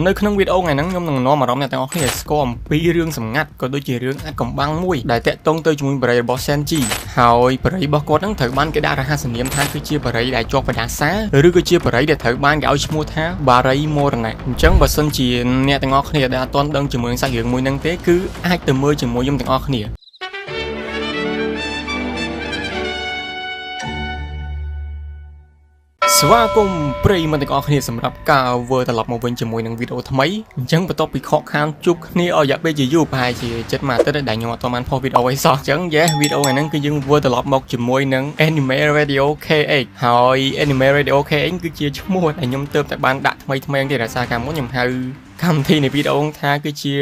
នៅក្នុងវីដេអូថ្ងៃហ្នឹងខ្ញុំនឹងនាំអារម្មណ៍អ្នកទាំងអស់គ្នាស្គាល់អំពីរឿងសម្ងាត់ក៏ដូចជារឿងអាចកំបាំងមួយដែលតាក់ទងទៅជាមួយបរិយារបស់ Senji ហើយបរិយារបស់គាត់ហ្នឹងត្រូវបានគេដាក់រហស្សនាមថាគឺជាបរិយាដែលជាប់បដាសាឬក៏ជាបរិយាដែលត្រូវបានគេឲ្យឈ្មោះថាបារីមរណៈអញ្ចឹងបើសិនជាអ្នកទាំងអស់គ្នាដែលអត់ទាន់ដឹងជាមួយនឹងសាច់រឿងមួយហ្នឹងទេគឺអាចទៅមើលជាមួយខ្ញុំទាំងអស់គ្នាស្វាគមន៍ប្រិយមិត្តទាំងអស់គ្នាសម្រាប់ការធ្វើត្រឡប់មកវិញជាមួយនឹងវីដេអូថ្មីអញ្ចឹងបន្ទាប់ពីខកខានជួបគ្នាអស់រយៈពេលជាយូរប្រហែលជា7មួយអាទិត្យដែលខ្ញុំអត់ទាន់បានផុសវីដេអូអីសោះអញ្ចឹងវីដេអូថ្ងៃហ្នឹងគឺយើងធ្វើត្រឡប់មកជាមួយនឹង Anime Radio KH ហើយ Anime Radio KH គឺជាឈ្មោះដែលខ្ញុំទើបតែបានដាក់ថ្មីៗទៀតដោយសារកាលមុនខ្ញុំហៅកម្មវិធីនៃវីដេអូថាគឺជា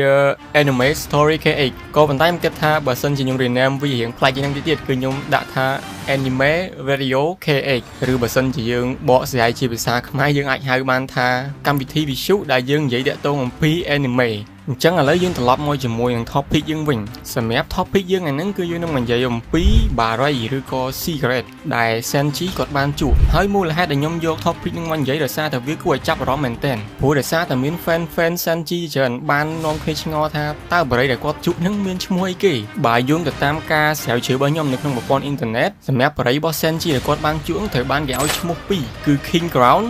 Anime Story KH ក៏ប៉ុន្តែខ្ញុំគិតថាបើសិនជាខ្ញុំ rename វារៀងប្លែកជាងនេះទៀតគឺខ្ញុំដាក់ថា Anime Radio KH ឬបើសិនជាយើងបកស្រាយជាភាសាខ្មែរយើងអាចហៅបានថាកម្មវិធីវិទ្យុដែលយើងនិយាយតាក់ទងអំពី Anime អញ្ចឹងឥឡូវយើងត្រឡប់មកជាមួយនឹង topic យើងវិញសម្រាប់ topic យើងថ្ងៃហ្នឹងគឺយើងនឹងនិយាយអំពី Barai ឬក៏ Secret ដែល Senji គាត់បានជួបហើយមូលហេតុដែលខ្ញុំយក topic ហ្នឹងមកនិយាយដោយសារតែវាគួរឲ្យចាប់អារម្មណ៍មែនទែនព្រោះដោយសារតែមាន fan Senji ច្រើនបាននាំគ្នាឆ្ងល់ថាតើ Barai ដែលគាត់ជួបហ្នឹងមានឈ្មោះអីគេបើយោងទៅតាមការស្រាវជ្រាវរបស់ខ្ញុំនៅក្នុងប្រព័ន្ធអ៊ីនធឺណិតសម្រាប់ Barai របស់ Senji ដែលគាត់បានជួបត្រូវបានគេឲ្យឈ្មោះពីរគឺ King Crown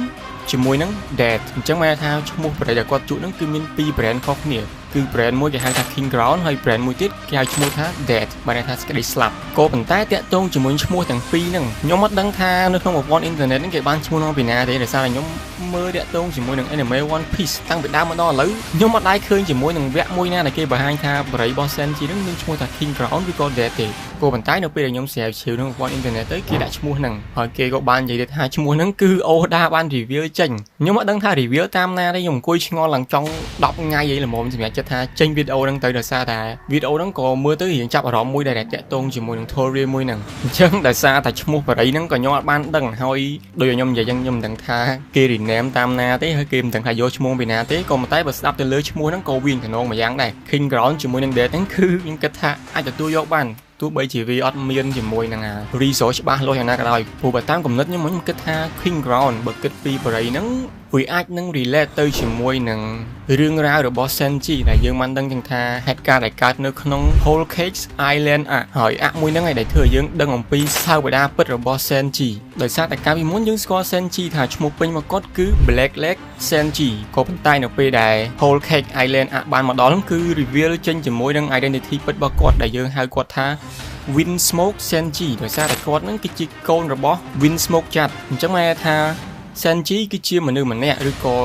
ជាមួយនឹង Dead អញ្ចឹងមានថាឈ្មោះ Barai ដែលគាត់ជួបហ្នឹងគឺមានពីរ brand ខុសគ្នាគឺ brand មួយគេហៅថា King Crown ហើយ brand មួយទៀតគេហៅឈ្មោះថា Dead បានន័យថាសេចក្តីស្លាប់ក៏ប៉ុន្តែតាក់ទងជាមួយឈ្មោះទាំងពីរហ្នឹងខ្ញុំអត់ដឹងថានៅក្នុងប្រព័ន្ធអ៊ីនធឺណិតហ្នឹងគេបានឈ្មោះនោះពីណាទេដោយសារតែខ្ញុំមើលតាក់ទងជាមួយនឹង Anime One Piece តាំងពីដើមមកដល់ឥឡូវខ្ញុំអត់ដែរឃើញជាមួយនឹងវគ្គមួយណាដែលគេបង្ហាញថាបរិយារបស់ Senji ហ្នឹងមានឈ្មោះថា King Crown ឬក៏ Dead ទេក៏ប៉ុន្តែនៅពេលដែលខ្ញុំស្រាវជ្រាវក្នុងប្រព័ន្ធអ៊ីនធឺណិតទៅគេដាក់ឈ្មោះហ្នឹងហើយគេក៏បាននិយាយថាឈ្មោះហ្នឹងគឺ Oda បាន reveal ចេញខ្ញុំអត់ដឹងថា reveal តាមណាទេខ្ញុំអង្គុយឆ្ងល់ឡើងចង់10ថ្ងៃអីល្មមសម្រាប់ចិត្តថាចេញវីដេអូហ្នឹងទៅដោយសារតែវីដេអូហ្នឹងក៏មើលទៅរៀងចាប់អារម្មណ៍មួយដែលតាក់ទងជាមួយនឹង Story មួយហ្នឹងអញ្ចឹងដោយសារតែឈ្មោះបរិយហ្នឹងក៏ខ្ញុំអត់បានដឹងហើយដោយខ្ញុំនិយាយចឹងខ្ញុំមិនដឹងថាគេ rename តាមណាទេហើយគេមិនដឹងថាយកឈ្មោះពីណាទេក៏ប៉ុន្តែបើស្ដាប់ទៅលើឈ្មោះហ្នឹងក៏វាទំនងមួយយ៉ាងដែរ King Crown ជាមួយនឹង Dead ហ្នឹងគឺខ្ញុំគិតថាអាចទទួលយកបានទោះបីជាវាអត់មានជាមួយនឹងresource ច្បាស់លាស់យ៉ាងណាក៏ដោយព្រោះបើតាមគំនិតខ្ញុំគិតថា King Crown បើគិតពីបរិយហ្នឹងវាអាចនឹង relate ទៅជាមួយនឹងរឿងរ៉ាវរបស់ Senji ដែលយើងបានដឹងចឹងថាហេតុការណ៍ដែលកើតនៅក្នុង Whole Cake Island ហើយមួយហ្នឹងឯងដែលធ្វើឲ្យយើងដឹងអំពីសាវតាពិតរបស់ Senji ដោយសារតែកាលពីមុនយើងស្គាល់ Senji ថាឈ្មោះពេញរបស់គាត់គឺ Black Leg Senji ក៏ប៉ុន្តែនៅពេលដែល Whole Cake Island បានមកដល់គឺ reveal ចេញជាមួយនឹង identity ពិតរបស់គាត់ដែលយើងហៅគាត់ថា Windsmoke Senji ដោយសារតែគាត់ហ្នឹងគឺជាកូនរបស់ Windsmoke ចាត់អញ្ចឹងហៅថា Senji គឺជាមនុស្សម្នាក់ឬក៏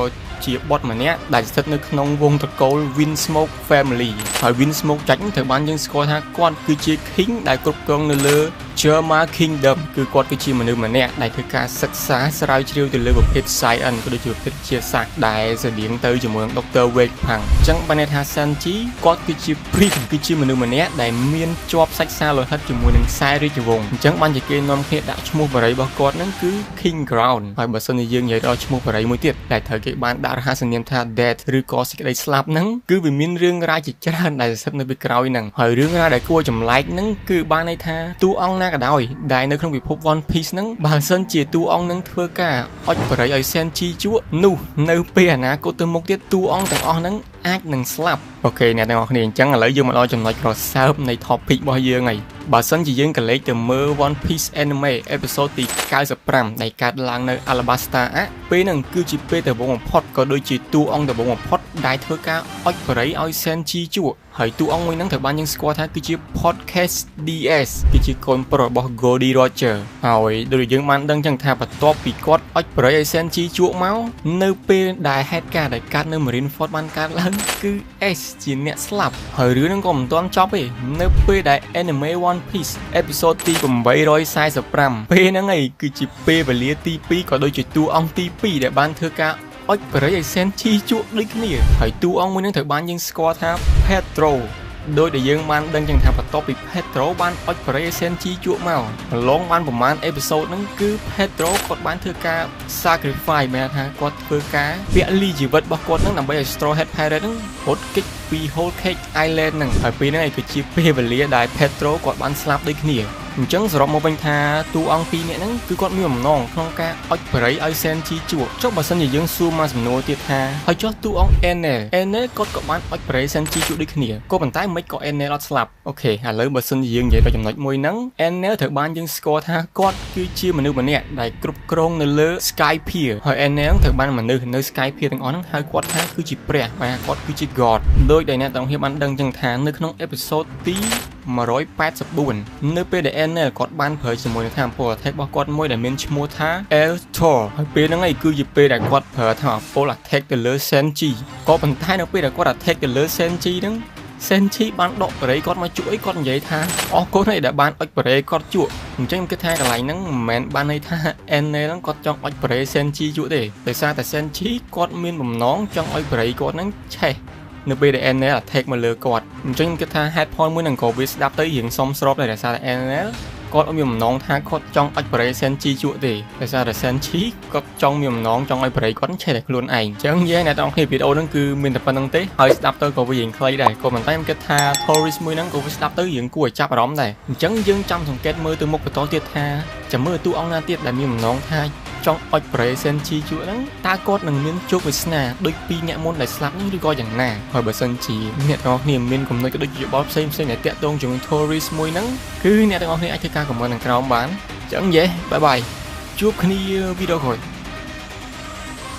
ជាបុត្រម្នាក់ដែលស្ថិតនៅក្នុងវងត្រកូល Windsmoke Family ហើយ Windsmoke ចាច់ត្រូវបានយើងស្គាល់ថាគាត់គឺជា King ដែលគ្រប់គ្រងនៅលើ Germa Kingdom គឺគាត់គឺជាមនុស្សម្នាក់ដែលធ្វើការសិក្សាស្រាវជ្រាវទៅលើប្រភេទ Science ក៏ដូចជាប្រភេទជាសាស្ត្រដែលស្រដៀងទៅជាមួយនឹង Dr. Wake Pang អញ្ចឹងបានន័យថា Senji គាត់គឺជា Prince គឺជាមនុស្សម្នាក់ដែលមានជាប់សាច់សាលោហិតជាមួយនឹងខ្សែរាជវង្សអញ្ចឹងបានជាគេនាំគ្នាដាក់ឈ្មោះបរិយរបស់គាត់ហ្នឹងគឺ King Crown ហើយបើសិនជាយើងនិយាយដល់ឈ្មោះបរិយមួយទៀតដែលត្រូវគេបានដាក់រហស្សនាមថា Dead ឬក៏សេចក្តីស្លាប់ហ្នឹងគឺវាមានរឿងរ៉ាវជាច្រើនដែលស្ថិតនៅពីក្រោយហ្នឹងហើយរឿងរ៉ាវដែលគួរចម្លែកហ្នឹងគឺបានន័យថាតួអង្គណាក៏ដោយដែលនៅក្នុងពិភព One Piece ហ្នឹងបើសិនជាតួអង្គនឹងធ្វើការអុចបរិយឲ្យ Senji ជក់នោះនៅពេលអនាគតទៅមុខទៀតតួអង្គទាំងអស់ហ្នឹងអាចនឹងស្លាប់អូខេអ្នកទាំងអស់គ្នាអញ្ចឹងឥឡូវយើងមកដល់ចំណុចក្រសើបនៃ topic របស់យើងហើយបើសិនជាយើងកលេចទៅមើល One Piece Anime episode ទី95ដែលកើតឡើងនៅ Alabasta ពេលហ្នឹងគឺជាពេលដំបូងបំផុតក៏ដូចជាតួអង្គដំបូងបំផុតដែលធ្វើការអុចបរិយឲ្យ Senji ជក់ហើយតួអង្គមួយហ្នឹងត្រូវបានយើងស្គាល់ថាគឺជា Podcast DS គឺជាកូនប្រុសរបស់ Goldie Roger ហើយដូចយើងបានដឹងចឹងថាបន្ទាប់ពីគាត់អុចបរិយឲ្យ Senji ជក់មកនៅពេលដែលហេតុការណ៍ដែលកើតនៅ Marineford បានកើតឡើងគឺ S ជាអ្នកស្លាប់ហើយរឿងហ្នឹងក៏មិនទាន់ចប់ទេនៅពេលដែល Anime One Piece episode ទី845ពេលហ្នឹងឯងគឺជាពេលវេលាទី2ក៏ដូចជាតួអង្គទី2ដែលបានធ្វើការអុចបរិយឲ្យ Senji ជក់ដូចគ្នាហើយតួអង្គមួយហ្នឹងត្រូវបានយើងស្គាល់ថា Petro ដោយដែលយើងបានដឹងចឹងថាបន្ទាប់ពី Petro បានអុចបរិយឲ្យ Senji ជក់មកឡងបានប្រហែលអេពីសូតហ្នឹងគឺ Petro គាត់បានធ្វើការ sacrifice មានថាគាត់ធ្វើការពលីជីវិតរបស់គាត់ហ្នឹងដើម្បីឲ្យ Straw Hat Pirate ហ្នឹងរត់គេចពី Whole Cake Island ហ្នឹងហើយពេលហ្នឹងឯងគឺជាពេលវេលាដែល Petro គាត់បានស្លាប់ដូចគ្នា ចឹងសរុបមកវិញថាតួអង្គពីរនាក់ហ្នឹងគឺគាត់មានបំណងក្នុងការអុចបរិយឲ្យសែនជីជួចុះបើសិនជាយើងសួរមកសំណួរទៀតថាហើយចុះតួអង្គ Enel គាត់ក៏បានអុចបរិយសែនជីជួចដូចគ្នាក៏ប៉ុន្តែមិនក៏ Enel អត់ស្លាប់អូខេឥឡូវបើសិនជាយើងនិយាយដល់ចំណុចមួយហ្នឹង Enel ត្រូវបានយើងស្គាល់ថាគាត់គឺជាមនុស្សម្នាក់ដែលគ្រប់គ្រងនៅលើ Skypiea ហើយ Enel ត្រូវបានមនុស្សនៅ Skypiea ទាំងអស់ហ្នឹងហៅគាត់ថាគឺជាព្រះបាទគាត់គឺជា God ដោយដែលអ្នកទាំងគ្នាបានដឹងចឹងថានៅក្នុងអេពីសូតទី184នៅពេលដែល Enel គាត់បានប្រើជាមួយនឹងថាមពល attack របស់គាត់មួយដែលមានឈ្មោះថា Eltor ហើយពេលហ្នឹងឯងគឺជាពេលដែលគាត់ប្រើថាមពល attack ទៅលើ Senji ក៏ប៉ុន្តែនៅពេលដែលគាត់ attack ទៅលើ Senji ហ្នឹង Senji បានដកបរិយគាត់មកជួយគាត់និយាយថាអរគុណដែលបានអុចបរិយគាត់ជួយអញ្ចឹងគិតថាកន្លែងហ្នឹងមិនមែនបានន័យថា Enel ហ្នឹងគាត់ចង់អុចបរិយ Senji ជួយទេដោយសារតែ Senji គាត់មានបំណងចង់ឲ្យបរិយគាត់ហ្នឹងឆេះនៅពេលដែល Enel attack មកលើគាត់អញ្ចឹងគិតថា head point មួយហ្នឹងក៏វាស្ដាប់ទៅរៀងសមស្របដែរដោយសារតែ Enel គាត់អត់មានបំណងថាគាត់ចង់អុចបរិយ Senji ជក់ទេដោយសារតែ Senji គាត់ចង់មានបំណងចង់ឲ្យបរិយគាត់ឆេះតែខ្លួនឯងអញ្ចឹងយើងអ្នកទាំងអស់គ្នាវីដេអូហ្នឹងគឺមានតែប៉ុណ្្នឹងទេហើយស្ដាប់ទៅក៏វារៀងខ្លីដែរក៏ប៉ុន្តែខ្ញុំគិតថា Tourist មួយហ្នឹងក៏វាស្ដាប់ទៅរៀងគួរឲ្យចាប់អារម្មណ៍ដែរអញ្ចឹងយើងចាំសង្កេតមើលទៅមុខបន្តទៀតថាចាំមើលតួអង្គណាទៀតដែលមានបំណងថាចង់អុចបរិយ Senji ជក់ហ្នឹងតើគាត់នឹងមានជោគវាសនាដូចពីរអ្នកមុនដែលស្លាប់នេះឬក៏យ៉ាងណាហើយបើសិនជាអ្នកទាំងអស់គ្នាមានគំនិតក៏ដូចជាយោបល់ផ្សេងៗដែលតាក់ទងជាមួយ Tourist មួយហ្នឹងគឺអ្នកទាំងអស់គ្នាអាចធ្វើការ comment ខាងក្រោមបានអញ្ចឹងយេបាយបាយជួបគ្នាវីដេអូក្រោយ